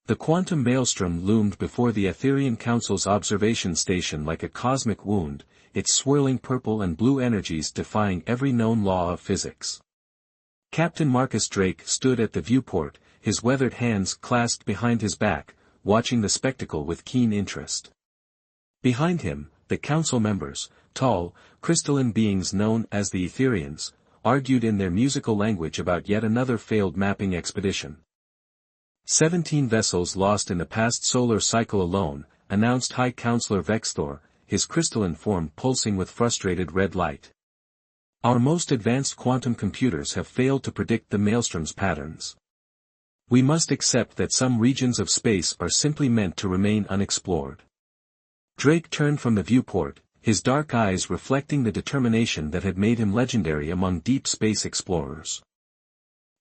The quantum maelstrom loomed before the Etherian Council's observation station like a cosmic wound, its swirling purple and blue energies defying every known law of physics. Captain Marcus Drake stood at the viewport, his weathered hands clasped behind his back, watching the spectacle with keen interest. Behind him, the council members, tall, crystalline beings known as the Etherians, argued in their musical language about yet another failed mapping expedition. 17 vessels lost in the past solar cycle alone, announced High Counselor Vexthor, his crystalline form pulsing with frustrated red light. Our most advanced quantum computers have failed to predict the maelstrom's patterns. We must accept that some regions of space are simply meant to remain unexplored. Drake turned from the viewport, his dark eyes reflecting the determination that had made him legendary among deep space explorers.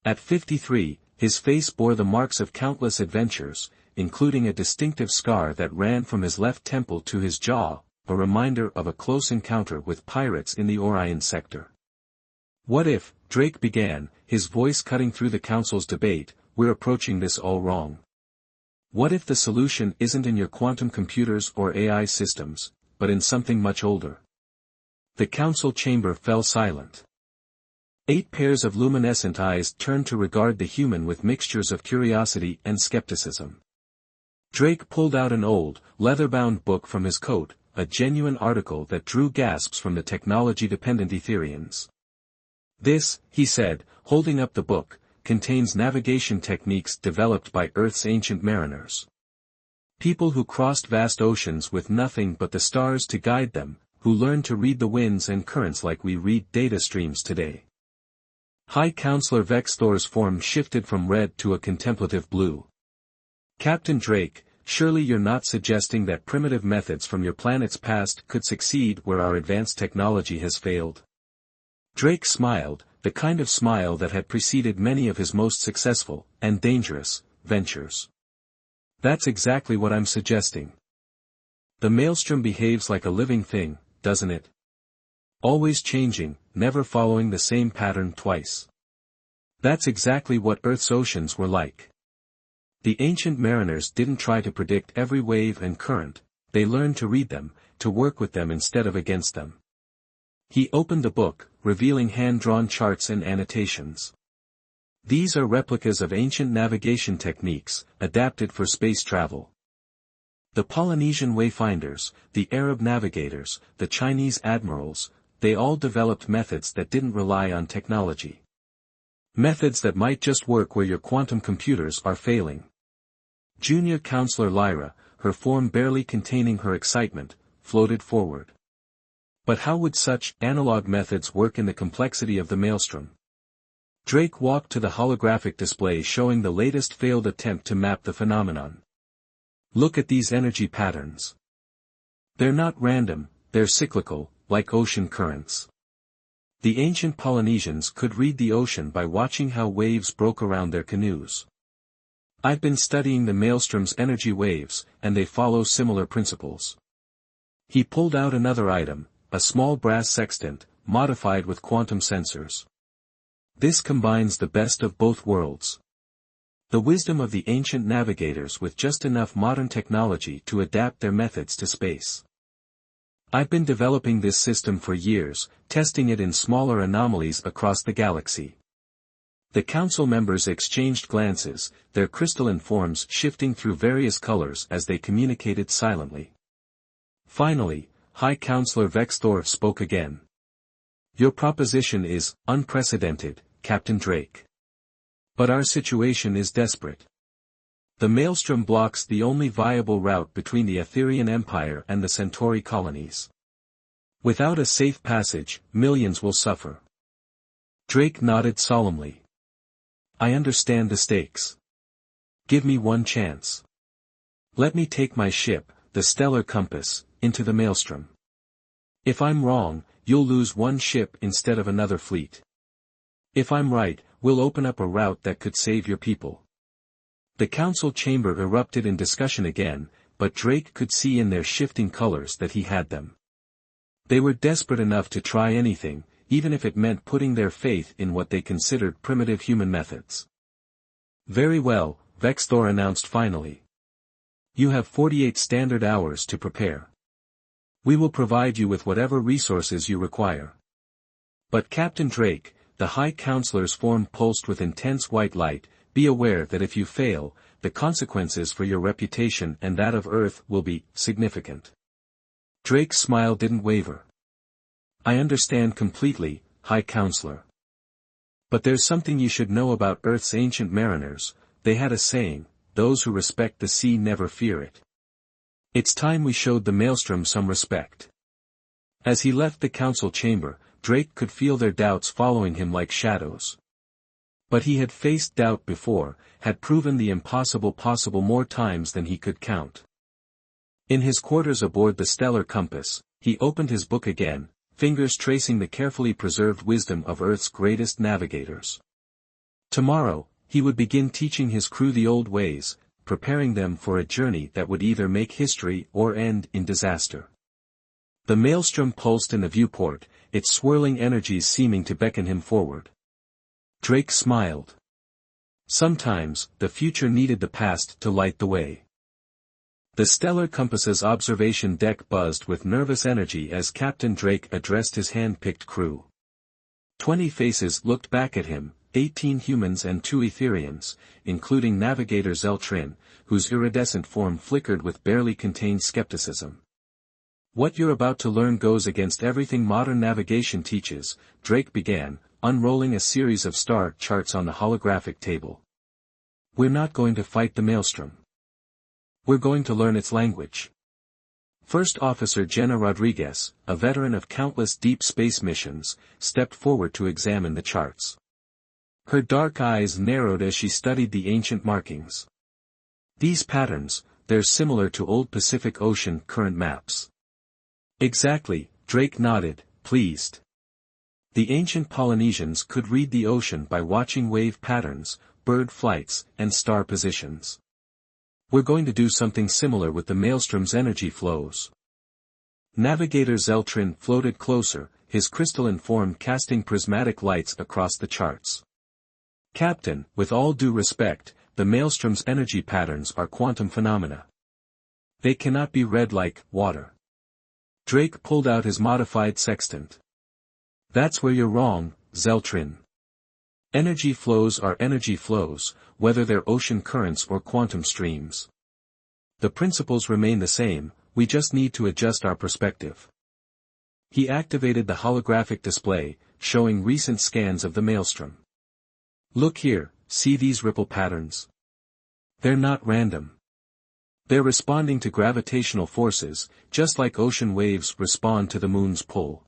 At 53, his face bore the marks of countless adventures, including a distinctive scar that ran from his left temple to his jaw, a reminder of a close encounter with pirates in the Orion sector. What if, Drake began, his voice cutting through the council's debate, we're approaching this all wrong. What if the solution isn't in your quantum computers or AI systems, but in something much older? The council chamber fell silent. 8 pairs of luminescent eyes turned to regard the human with mixtures of curiosity and skepticism. Drake pulled out an old, leather-bound book from his coat, a genuine article that drew gasps from the technology-dependent Etherians. This, he said, holding up the book, contains navigation techniques developed by Earth's ancient mariners. People who crossed vast oceans with nothing but the stars to guide them, who learned to read the winds and currents like we read data streams today. High Counselor Vexthor's form shifted from red to a contemplative blue. Captain Drake, surely you're not suggesting that primitive methods from your planet's past could succeed where our advanced technology has failed? Drake smiled, the kind of smile that had preceded many of his most successful, and dangerous, ventures. That's exactly what I'm suggesting. The maelstrom behaves like a living thing, doesn't it? Always changing, never following the same pattern twice. That's exactly what Earth's oceans were like. The ancient mariners didn't try to predict every wave and current, they learned to read them, to work with them instead of against them. He opened the book, revealing hand-drawn charts and annotations. These are replicas of ancient navigation techniques, adapted for space travel. The Polynesian wayfinders, the Arab navigators, the Chinese admirals, they all developed methods that didn't rely on technology. Methods that might just work where your quantum computers are failing. Junior Counselor Lyra, her form barely containing her excitement, floated forward. But how would such analog methods work in the complexity of the maelstrom? Drake walked to the holographic display showing the latest failed attempt to map the phenomenon. Look at these energy patterns. They're not random, they're cyclical, like ocean currents. The ancient Polynesians could read the ocean by watching how waves broke around their canoes. I've been studying the maelstrom's energy waves, and they follow similar principles. He pulled out another item, a small brass sextant, modified with quantum sensors. This combines the best of both worlds. The wisdom of the ancient navigators with just enough modern technology to adapt their methods to space. I've been developing this system for years, testing it in smaller anomalies across the galaxy. The council members exchanged glances, their crystalline forms shifting through various colors as they communicated silently. Finally, High Counselor Vexthor spoke again. Your proposition is unprecedented, Captain Drake. But our situation is desperate. The maelstrom blocks the only viable route between the Etherian Empire and the Centauri colonies. Without a safe passage, millions will suffer. Drake nodded solemnly. I understand the stakes. Give me one chance. Let me take my ship, the Stellar Compass, into the maelstrom. If I'm wrong, you'll lose one ship instead of another fleet. If I'm right, we'll open up a route that could save your people. The council chamber erupted in discussion again, but Drake could see in their shifting colors that he had them. They were desperate enough to try anything, even if it meant putting their faith in what they considered primitive human methods. Very well, Vexthor announced finally. You have 48 standard hours to prepare. We will provide you with whatever resources you require. But Captain Drake, the High Counselor's form pulsed with intense white light, be aware that if you fail, the consequences for your reputation and that of Earth will be significant. Drake's smile didn't waver. I understand completely, High Counselor. But there's something you should know about Earth's ancient mariners. They had a saying, those who respect the sea never fear it. It's time we showed the Maelstrom some respect. As he left the council chamber, Drake could feel their doubts following him like shadows. But he had faced doubt before, had proven the impossible possible more times than he could count. In his quarters aboard the stellar compass, he opened his book again, fingers tracing the carefully preserved wisdom of Earth's greatest navigators. Tomorrow, he would begin teaching his crew the old ways, preparing them for a journey that would either make history or end in disaster. The Maelstrom pulsed in the viewport, its swirling energies seeming to beckon him forward. Drake smiled. Sometimes, the future needed the past to light the way. The stellar compass's observation deck buzzed with nervous energy as Captain Drake addressed his hand-picked crew. 20 faces looked back at him, 18 humans and 2 Etherians, including Navigator Zeltrin, whose iridescent form flickered with barely contained skepticism. What you're about to learn goes against everything modern navigation teaches, Drake began, unrolling a series of star charts on the holographic table. We're not going to fight the Maelstrom. We're going to learn its language. First Officer Jenna Rodriguez, a veteran of countless deep space missions, stepped forward to examine the charts. Her dark eyes narrowed as she studied the ancient markings. These patterns, they're similar to old Pacific Ocean current maps. Exactly, Drake nodded, pleased. The ancient Polynesians could read the ocean by watching wave patterns, bird flights, and star positions. We're going to do something similar with the Maelstrom's energy flows. Navigator Zeltrin floated closer, his crystalline form casting prismatic lights across the charts. Captain, with all due respect, the Maelstrom's energy patterns are quantum phenomena. They cannot be read like water. Drake pulled out his modified sextant. That's where you're wrong, Zeltrin. Energy flows are energy flows, whether they're ocean currents or quantum streams. The principles remain the same, we just need to adjust our perspective. He activated the holographic display, showing recent scans of the Maelstrom. Look here, see these ripple patterns? They're not random. They're responding to gravitational forces, just like ocean waves respond to the moon's pull.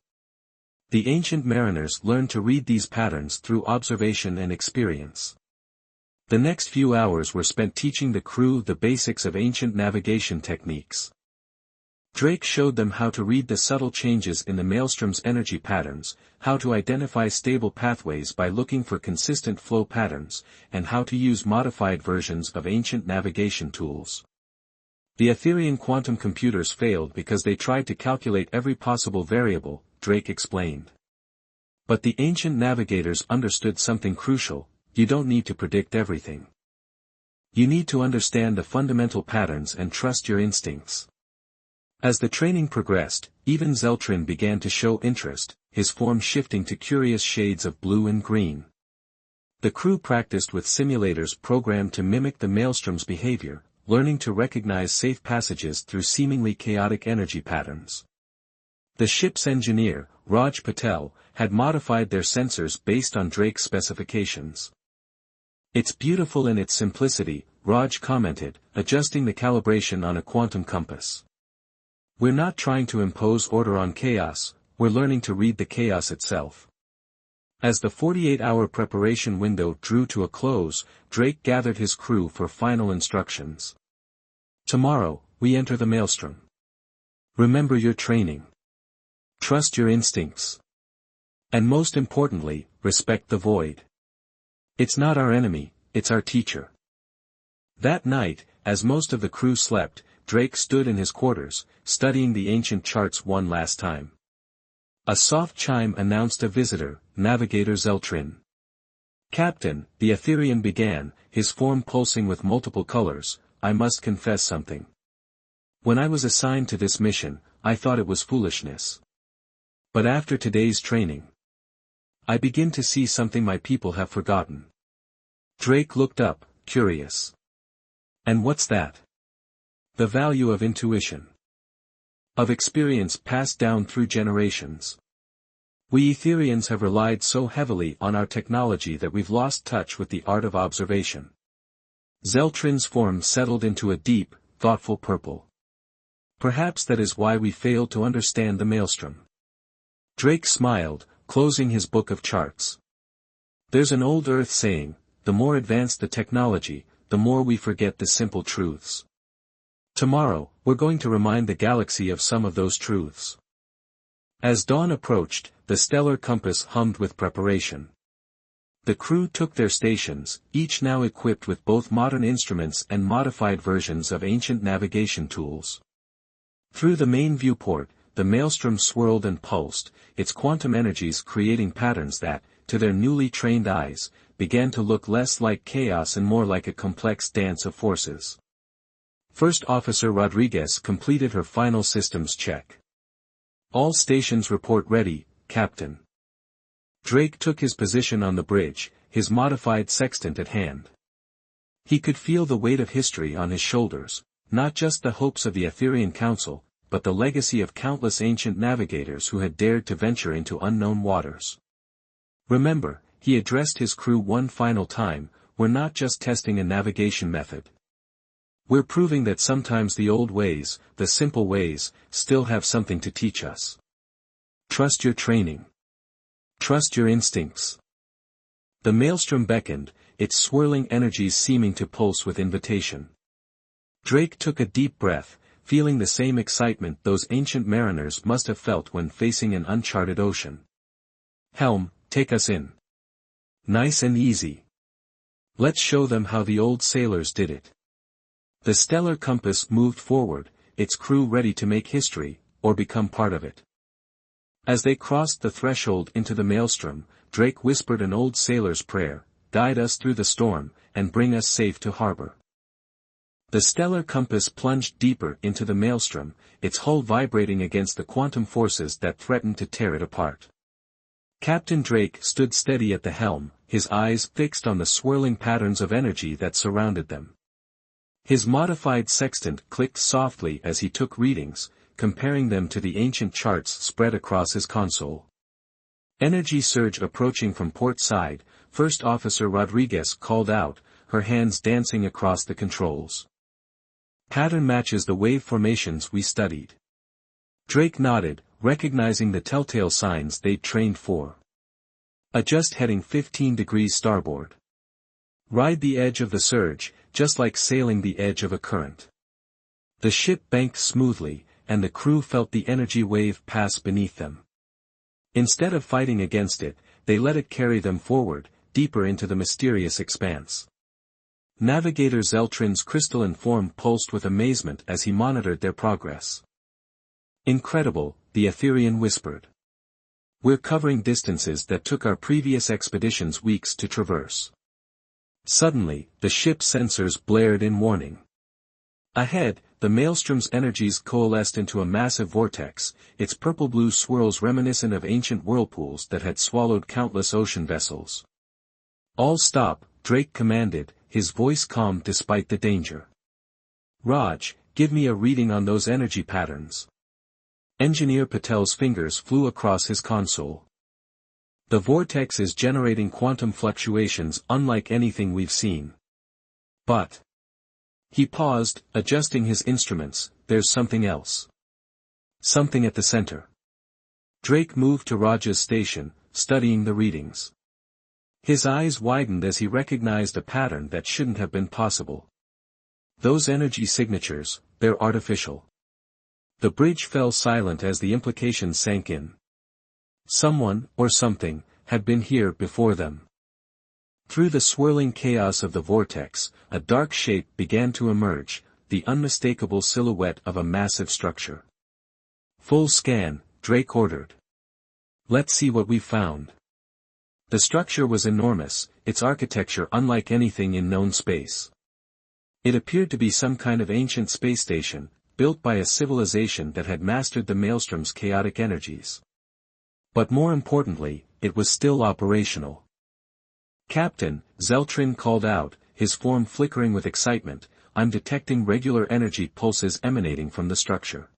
The ancient mariners learned to read these patterns through observation and experience. The next few hours were spent teaching the crew the basics of ancient navigation techniques. Drake showed them how to read the subtle changes in the Maelstrom's energy patterns, how to identify stable pathways by looking for consistent flow patterns, and how to use modified versions of ancient navigation tools. The Etherian quantum computers failed because they tried to calculate every possible variable, Drake explained. But the ancient navigators understood something crucial: you don't need to predict everything. You need to understand the fundamental patterns and trust your instincts. As the training progressed, even Zeltrin began to show interest, his form shifting to curious shades of blue and green. The crew practiced with simulators programmed to mimic the Maelstrom's behavior, learning to recognize safe passages through seemingly chaotic energy patterns. The ship's engineer, Raj Patel, had modified their sensors based on Drake's specifications. It's beautiful in its simplicity, Raj commented, adjusting the calibration on a quantum compass. We're not trying to impose order on chaos, we're learning to read the chaos itself. As the 48-hour preparation window drew to a close, Drake gathered his crew for final instructions. Tomorrow, we enter the Maelstrom. Remember your training. Trust your instincts. And most importantly, respect the void. It's not our enemy, it's our teacher. That night, as most of the crew slept, Drake stood in his quarters, studying the ancient charts one last time. A soft chime announced a visitor, Navigator Zeltrin. Captain, the Etherian began, his form pulsing with multiple colors, I must confess something. When I was assigned to this mission, I thought it was foolishness. But after today's training, I begin to see something my people have forgotten. Drake looked up, curious. And what's that? The value of intuition. Of experience passed down through generations. We Etherians have relied so heavily on our technology that we've lost touch with the art of observation. Zeltrin's form settled into a deep, thoughtful purple. Perhaps that is why we failed to understand the maelstrom. Drake smiled, closing his book of charts. There's an old Earth saying, the more advanced the technology, the more we forget the simple truths. Tomorrow, we're going to remind the galaxy of some of those truths. As dawn approached, the stellar compass hummed with preparation. The crew took their stations, each now equipped with both modern instruments and modified versions of ancient navigation tools. Through the main viewport, the maelstrom swirled and pulsed, its quantum energies creating patterns that, to their newly trained eyes, began to look less like chaos and more like a complex dance of forces. First Officer Rodriguez completed her final systems check. All stations report ready, Captain. Drake took his position on the bridge, his modified sextant at hand. He could feel the weight of history on his shoulders, not just the hopes of the Etherian Council, but the legacy of countless ancient navigators who had dared to venture into unknown waters. Remember, he addressed his crew one final time, we're not just testing a navigation method. We're proving that sometimes the old ways, the simple ways, still have something to teach us. Trust your training. Trust your instincts. The maelstrom beckoned, its swirling energies seeming to pulse with invitation. Drake took a deep breath, feeling the same excitement those ancient mariners must have felt when facing an uncharted ocean. Helm, take us in. Nice and easy. Let's show them how the old sailors did it. The stellar compass moved forward, its crew ready to make history, or become part of it. As they crossed the threshold into the maelstrom, Drake whispered an old sailor's prayer, guide us through the storm, and bring us safe to harbor. The stellar compass plunged deeper into the maelstrom, its hull vibrating against the quantum forces that threatened to tear it apart. Captain Drake stood steady at the helm, his eyes fixed on the swirling patterns of energy that surrounded them. His modified sextant clicked softly as he took readings, comparing them to the ancient charts spread across his console. Energy surge approaching from port side, First Officer Rodriguez called out, her hands dancing across the controls. Pattern matches the wave formations we studied. Drake nodded, recognizing the telltale signs they'd trained for. Adjust heading 15 degrees starboard. Ride the edge of the surge, just like sailing the edge of a current. The ship banked smoothly, and the crew felt the energy wave pass beneath them. Instead of fighting against it, they let it carry them forward, deeper into the mysterious expanse. Navigator Zeltrin's crystalline form pulsed with amazement as he monitored their progress. Incredible, the Etherian whispered. We're covering distances that took our previous expeditions weeks to traverse. Suddenly, the ship's sensors blared in warning. Ahead, the maelstrom's energies coalesced into a massive vortex, its purple-blue swirls reminiscent of ancient whirlpools that had swallowed countless ocean vessels. All stop, Drake commanded, his voice calm despite the danger. Raj, give me a reading on those energy patterns. Engineer Patel's fingers flew across his console. The vortex is generating quantum fluctuations unlike anything we've seen. But. He paused, adjusting his instruments, there's something else. Something at the center. Drake moved to Raj's station, studying the readings. His eyes widened as he recognized a pattern that shouldn't have been possible. Those energy signatures, they're artificial. The bridge fell silent as the implications sank in. Someone, or something, had been here before them. Through the swirling chaos of the vortex, a dark shape began to emerge, the unmistakable silhouette of a massive structure. Full scan, Drake ordered. Let's see what we found. The structure was enormous, its architecture unlike anything in known space. It appeared to be some kind of ancient space station, built by a civilization that had mastered the maelstrom's chaotic energies. But more importantly, it was still operational. "Captain," Zeltrin called out, his form flickering with excitement, "I'm detecting regular energy pulses emanating from the structure.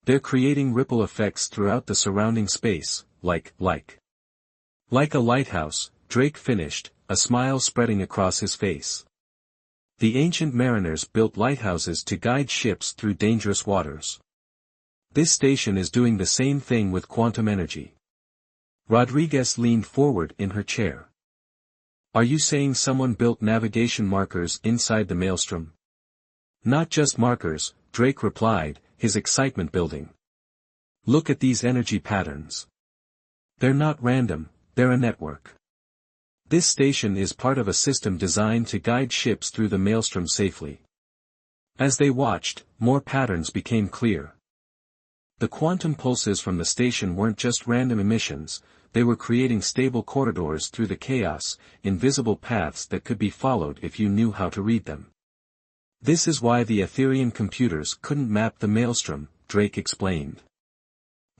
They're creating ripple effects throughout the surrounding space, like a lighthouse," Drake finished, a smile spreading across his face. "The ancient mariners built lighthouses to guide ships through dangerous waters. This station is doing the same thing with quantum energy." Rodriguez leaned forward in her chair. "Are you saying someone built navigation markers inside the maelstrom?" "Not just markers," Drake replied, his excitement building. "Look at these energy patterns. They're not random, they're a network. This station is part of a system designed to guide ships through the maelstrom safely." As they watched, more patterns became clear. The quantum pulses from the station weren't just random emissions, they were creating stable corridors through the chaos, invisible paths that could be followed if you knew how to read them. "This is why the Etherian computers couldn't map the maelstrom," Drake explained.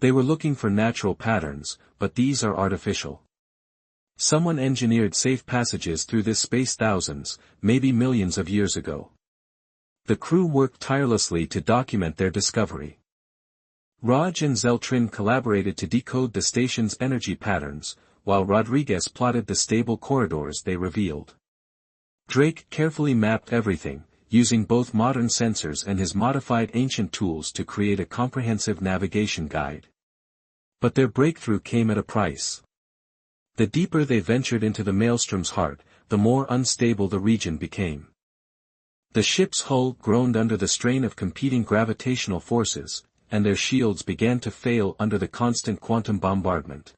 "They were looking for natural patterns, but these are artificial. Someone engineered safe passages through this space thousands, maybe millions of years ago. The crew worked tirelessly to document their discovery. Raj and Zeltrin collaborated to decode the station's energy patterns, while Rodriguez plotted the stable corridors they revealed. Drake carefully mapped everything, using both modern sensors and his modified ancient tools to create a comprehensive navigation guide. But their breakthrough came at a price. The deeper they ventured into the maelstrom's heart, the more unstable the region became. The ship's hull groaned under the strain of competing gravitational forces, and their shields began to fail under the constant quantum bombardment.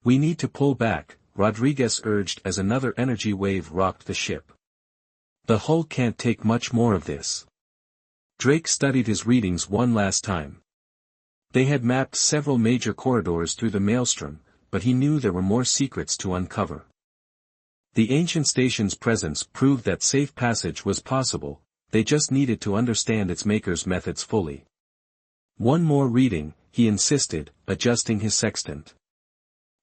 "We need to pull back," Rodriguez urged as another energy wave rocked the ship. "The hull can't take much more of this." Drake studied his readings one last time. They had mapped several major corridors through the maelstrom, but he knew there were more secrets to uncover. The ancient station's presence proved that safe passage was possible, they just needed to understand its maker's methods fully. "One more reading," he insisted, adjusting his sextant.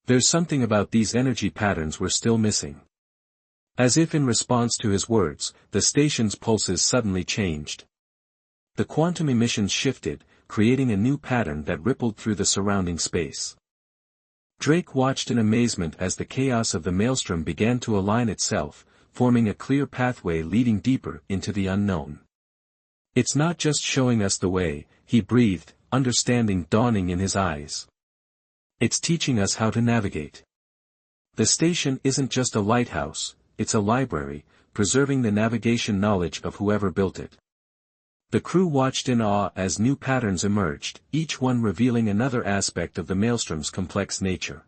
"There's something about these energy patterns we're still missing." As if in response to his words, the station's pulses suddenly changed. The quantum emissions shifted, creating a new pattern that rippled through the surrounding space. Drake watched in amazement as the chaos of the maelstrom began to align itself, forming a clear pathway leading deeper into the unknown. "It's not just showing us the way," he breathed, understanding dawning in his eyes. "It's teaching us how to navigate. The station isn't just a lighthouse, it's a library, preserving the navigation knowledge of whoever built it." The crew watched in awe as new patterns emerged, each one revealing another aspect of the maelstrom's complex nature.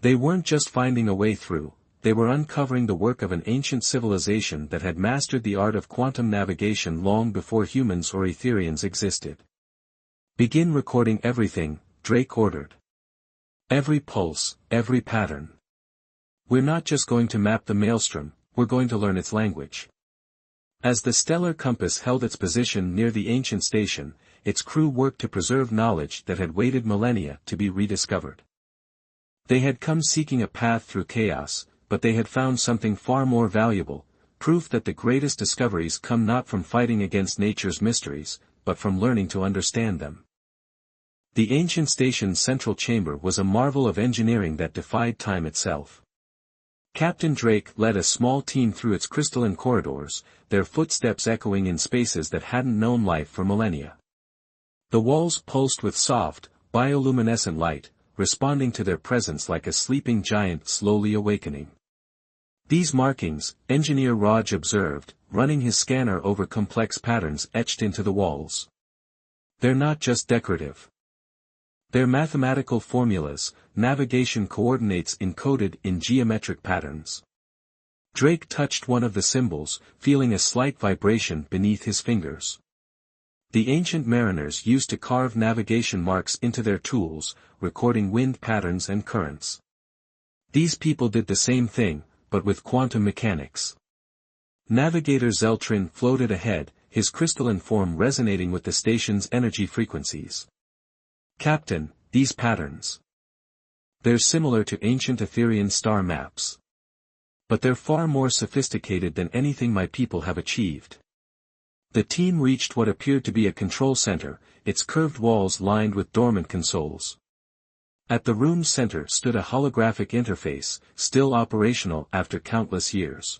They weren't just finding a way through, they were uncovering the work of an ancient civilization that had mastered the art of quantum navigation long before humans or Etherians existed. "Begin recording everything," Drake ordered. "Every pulse, every pattern. We're not just going to map the maelstrom, we're going to learn its language." As the stellar compass held its position near the ancient station, its crew worked to preserve knowledge that had waited millennia to be rediscovered. They had come seeking a path through chaos, but they had found something far more valuable, proof that the greatest discoveries come not from fighting against nature's mysteries, but from learning to understand them. The ancient station's central chamber was a marvel of engineering that defied time itself. Captain Drake led a small team through its crystalline corridors, their footsteps echoing in spaces that hadn't known life for millennia. The walls pulsed with soft, bioluminescent light, responding to their presence like a sleeping giant slowly awakening. "These markings," Engineer Raj observed, running his scanner over complex patterns etched into the walls. "They're not just decorative. They're mathematical formulas, navigation coordinates encoded in geometric patterns." Drake touched one of the symbols, feeling a slight vibration beneath his fingers. The ancient mariners used to carve navigation marks into their tools, recording wind patterns and currents. These people did the same thing, but with quantum mechanics. Navigator Zeltrin floated ahead, his crystalline form resonating with the station's energy frequencies. Captain, these patterns. They're similar to ancient Etherian star maps. But they're far more sophisticated than anything my people have achieved. The team reached what appeared to be a control center, its curved walls lined with dormant consoles. At the room's center stood a holographic interface, still operational after countless years.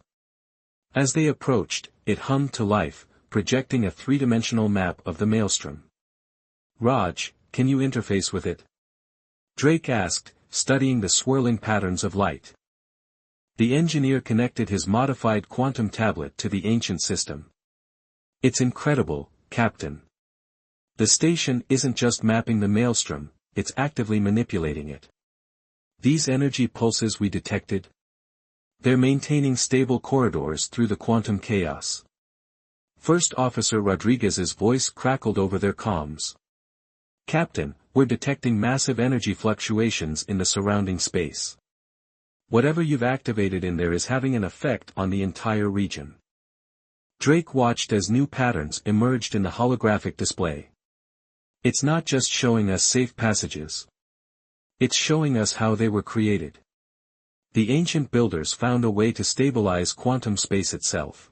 As they approached, it hummed to life, projecting a three-dimensional map of the maelstrom. Raj, can you interface with it? Drake asked, studying the swirling patterns of light. The engineer connected his modified quantum tablet to the ancient system. It's incredible, Captain. The station isn't just mapping the maelstrom, it's actively manipulating it. These energy pulses we detected? They're maintaining stable corridors through the quantum chaos. First Officer Rodriguez's voice crackled over their comms. Captain, we're detecting massive energy fluctuations in the surrounding space. Whatever you've activated in there is having an effect on the entire region. Drake watched as new patterns emerged in the holographic display. It's not just showing us safe passages. It's showing us how they were created. The ancient builders found a way to stabilize quantum space itself.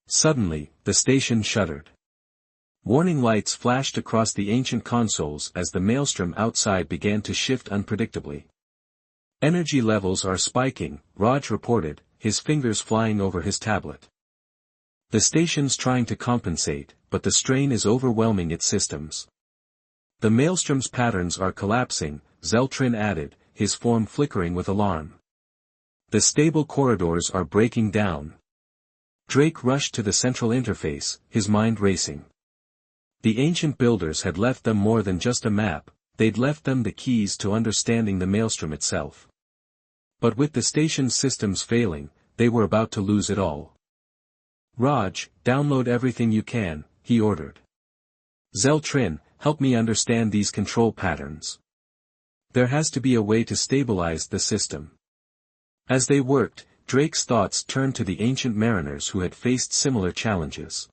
Suddenly, the station shuddered. Warning lights flashed across the ancient consoles as the maelstrom outside began to shift unpredictably. Energy levels are spiking, Raj reported, his fingers flying over his tablet. The station's trying to compensate, but the strain is overwhelming its systems. The maelstrom's patterns are collapsing, Zeltrin added, his form flickering with alarm. The stable corridors are breaking down. Drake rushed to the central interface, his mind racing. The ancient builders had left them more than just a map, they'd left them the keys to understanding the maelstrom itself. But with the station's systems failing, they were about to lose it all. Raj, download everything you can, he ordered. Zeltrin, help me understand these control patterns. There has to be a way to stabilize the system. As they worked, Drake's thoughts turned to the ancient mariners who had faced similar challenges.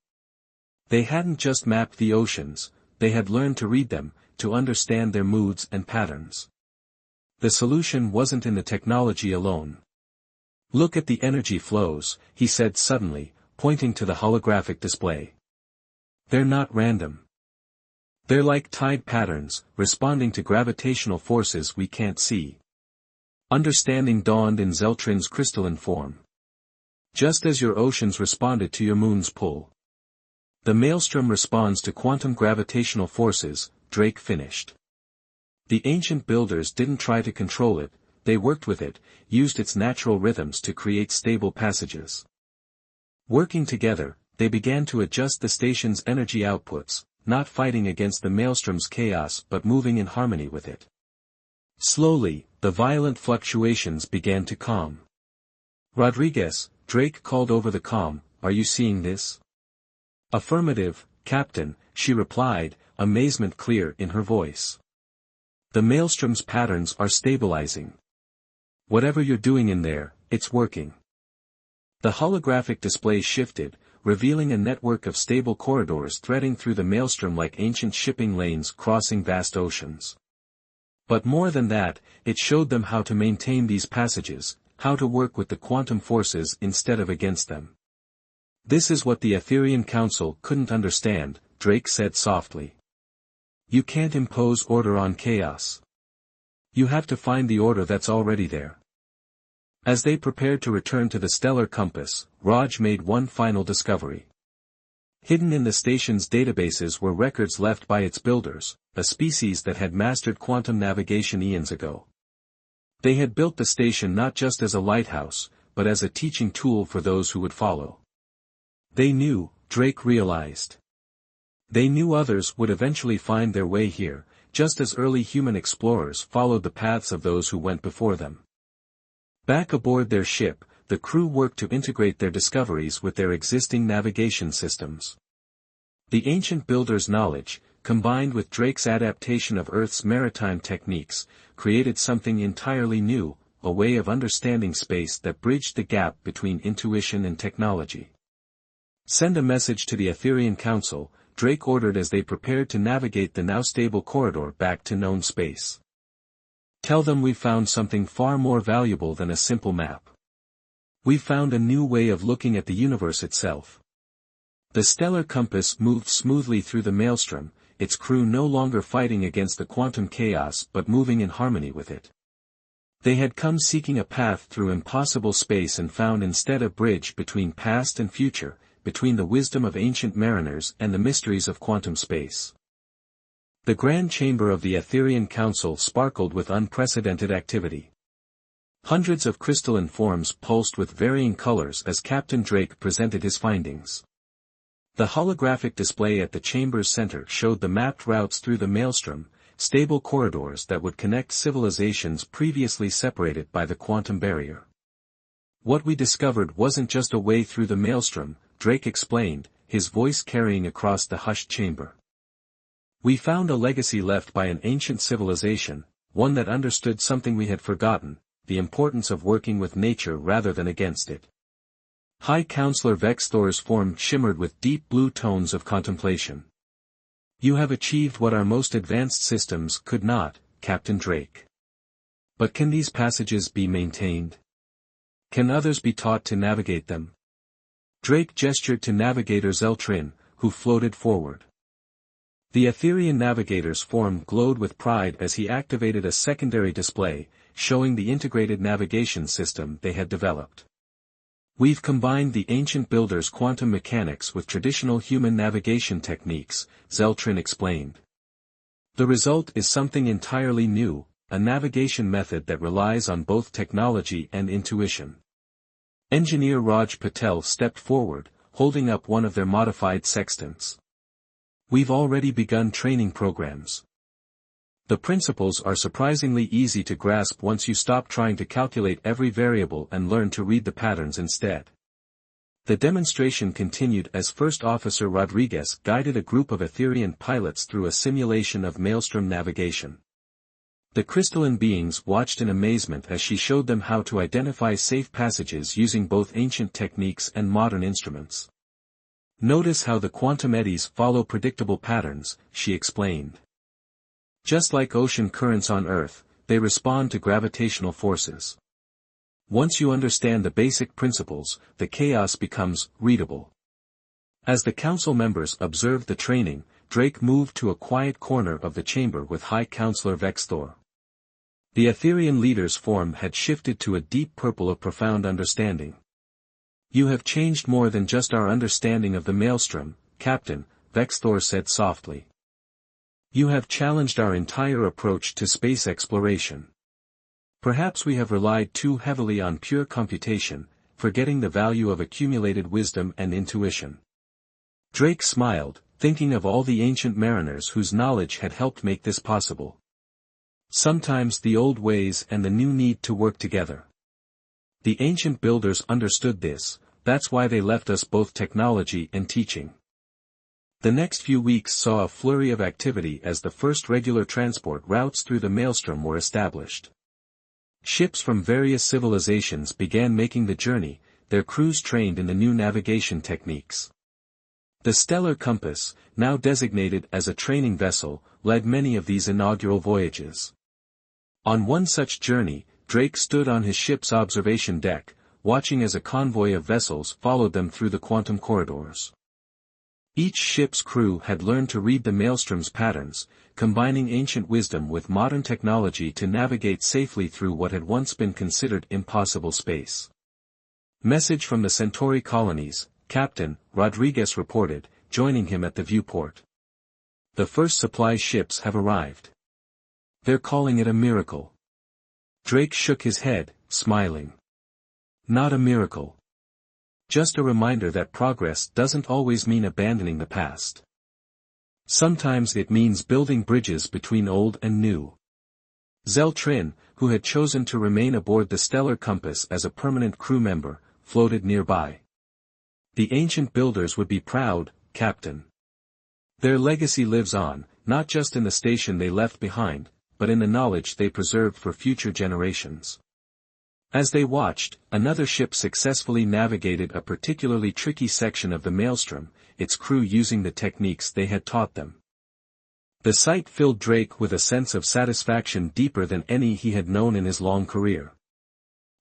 They hadn't just mapped the oceans, they had learned to read them, to understand their moods and patterns. The solution wasn't in the technology alone. Look at the energy flows, he said suddenly, pointing to the holographic display. They're not random. They're like tide patterns, responding to gravitational forces we can't see. Understanding dawned in Zeltrin's crystalline form. Just as your oceans responded to your moon's pull. The maelstrom responds to quantum gravitational forces, Drake finished. The ancient builders didn't try to control it, they worked with it, used its natural rhythms to create stable passages. Working together, they began to adjust the station's energy outputs, not fighting against the maelstrom's chaos but moving in harmony with it. Slowly, the violent fluctuations began to calm. Rodriguez, Drake called over the comm, are you seeing this? Affirmative, Captain, she replied, amazement clear in her voice. The maelstrom's patterns are stabilizing. Whatever you're doing in there, it's working. The holographic display shifted, revealing a network of stable corridors threading through the maelstrom like ancient shipping lanes crossing vast oceans. But more than that, it showed them how to maintain these passages, how to work with the quantum forces instead of against them. This is what the Etherian Council couldn't understand, Drake said softly. You can't impose order on chaos. You have to find the order that's already there. As they prepared to return to the stellar compass, Raj made one final discovery. Hidden in the station's databases were records left by its builders, a species that had mastered quantum navigation eons ago. They had built the station not just as a lighthouse, but as a teaching tool for those who would follow. They knew, Drake realized. They knew others would eventually find their way here, just as early human explorers followed the paths of those who went before them. Back aboard their ship, the crew worked to integrate their discoveries with their existing navigation systems. The ancient builders' knowledge, combined with Drake's adaptation of Earth's maritime techniques, created something entirely new, a way of understanding space that bridged the gap between intuition and technology. Send a message to the Etherian Council, Drake ordered as they prepared to navigate the now stable corridor back to known space. Tell them we found something far more valuable than a simple map. We found a new way of looking at the universe itself. The stellar compass moved smoothly through the maelstrom, its crew no longer fighting against the quantum chaos but moving in harmony with it. They had come seeking a path through impossible space and found instead a bridge between past and future, between the wisdom of ancient mariners and the mysteries of quantum space. The grand chamber of the Etherian Council sparkled with unprecedented activity. Hundreds of crystalline forms pulsed with varying colors as Captain Drake presented his findings. The holographic display at the chamber's center showed the mapped routes through the maelstrom, stable corridors that would connect civilizations previously separated by the quantum barrier. What we discovered wasn't just a way through the maelstrom, Drake explained, his voice carrying across the hushed chamber. We found a legacy left by an ancient civilization, one that understood something we had forgotten, the importance of working with nature rather than against it. High Counselor Vexthor's form shimmered with deep blue tones of contemplation. You have achieved what our most advanced systems could not, Captain Drake. But can these passages be maintained? Can others be taught to navigate them? Drake gestured to Navigator Zeltrin, who floated forward. The Etherian Navigator's form glowed with pride as he activated a secondary display, showing the integrated navigation system they had developed. We've combined the ancient builder's quantum mechanics with traditional human navigation techniques, Zeltrin explained. The result is something entirely new, a navigation method that relies on both technology and intuition. Engineer Raj Patel stepped forward, holding up one of their modified sextants. We've already begun training programs. The principles are surprisingly easy to grasp once you stop trying to calculate every variable and learn to read the patterns instead. The demonstration continued as First Officer Rodriguez guided a group of Etherian pilots through a simulation of maelstrom navigation. The crystalline beings watched in amazement as she showed them how to identify safe passages using both ancient techniques and modern instruments. Notice how the quantum eddies follow predictable patterns, she explained. Just like ocean currents on Earth, they respond to gravitational forces. Once you understand the basic principles, the chaos becomes readable. As the council members observed the training, Drake moved to a quiet corner of the chamber with High Counselor Vexthor. The Etherian leader's form had shifted to a deep purple of profound understanding. You have changed more than just our understanding of the maelstrom, Captain, Vexthor said softly. You have challenged our entire approach to space exploration. Perhaps we have relied too heavily on pure computation, forgetting the value of accumulated wisdom and intuition. Drake smiled, thinking of all the ancient mariners whose knowledge had helped make this possible. Sometimes the old ways and the new need to work together. The ancient builders understood this, that's why they left us both technology and teaching. The next few weeks saw a flurry of activity as the first regular transport routes through the maelstrom were established. Ships from various civilizations began making the journey, their crews trained in the new navigation techniques. The stellar compass, now designated as a training vessel, led many of these inaugural voyages. On one such journey, Drake stood on his ship's observation deck, watching as a convoy of vessels followed them through the quantum corridors. Each ship's crew had learned to read the maelstrom's patterns, combining ancient wisdom with modern technology to navigate safely through what had once been considered impossible space. Message from the Centauri colonies, Captain, Rodriguez reported, joining him at the viewport. The first supply ships have arrived. They're calling it a miracle. Drake shook his head, smiling. Not a miracle. Just a reminder that progress doesn't always mean abandoning the past. Sometimes it means building bridges between old and new. Zeltrin, who had chosen to remain aboard the Stellar Compass as a permanent crew member, floated nearby. The ancient builders would be proud, Captain. Their legacy lives on, not just in the station they left behind, but in the knowledge they preserved for future generations. As they watched, another ship successfully navigated a particularly tricky section of the maelstrom, its crew using the techniques they had taught them. The sight filled Drake with a sense of satisfaction deeper than any he had known in his long career.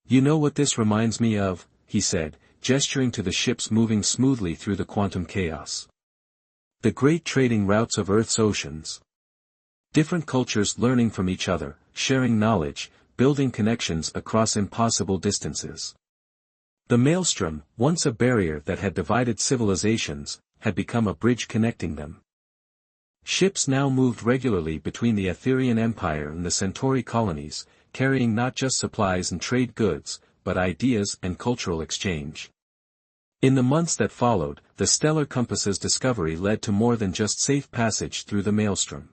"You know what this reminds me of?" he said, gesturing to the ships moving smoothly through the quantum chaos. "The great trading routes of Earth's oceans. Different cultures learning from each other, sharing knowledge, building connections across impossible distances." The maelstrom, once a barrier that had divided civilizations, had become a bridge connecting them. Ships now moved regularly between the Etherian Empire and the Centauri colonies, carrying not just supplies and trade goods, but ideas and cultural exchange. In the months that followed, the stellar compass's discovery led to more than just safe passage through the maelstrom.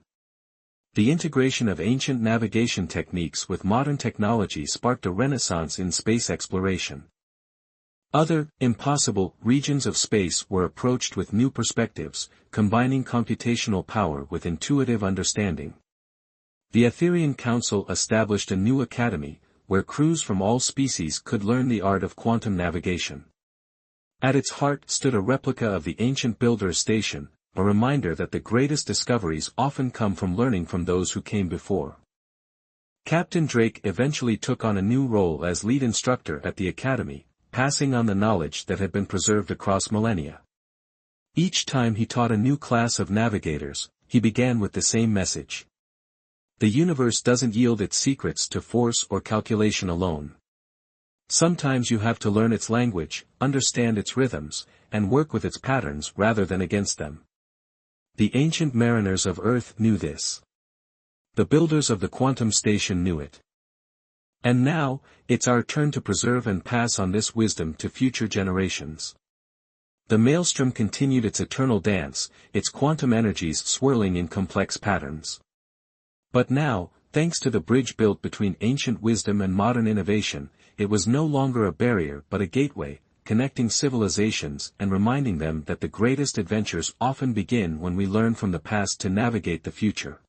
The integration of ancient navigation techniques with modern technology sparked a renaissance in space exploration. Other, impossible, regions of space were approached with new perspectives, combining computational power with intuitive understanding. The Etherian Council established a new academy, where crews from all species could learn the art of quantum navigation. At its heart stood a replica of the ancient Builder's Station, a reminder that the greatest discoveries often come from learning from those who came before. Captain Drake eventually took on a new role as lead instructor at the academy, passing on the knowledge that had been preserved across millennia. Each time he taught a new class of navigators, he began with the same message. The universe doesn't yield its secrets to force or calculation alone. Sometimes you have to learn its language, understand its rhythms, and work with its patterns rather than against them. The ancient mariners of Earth knew this. The builders of the quantum station knew it. And now, it's our turn to preserve and pass on this wisdom to future generations. The maelstrom continued its eternal dance, its quantum energies swirling in complex patterns. But now, thanks to the bridge built between ancient wisdom and modern innovation, it was no longer a barrier but a gateway, connecting civilizations and reminding them that the greatest adventures often begin when we learn from the past to navigate the future.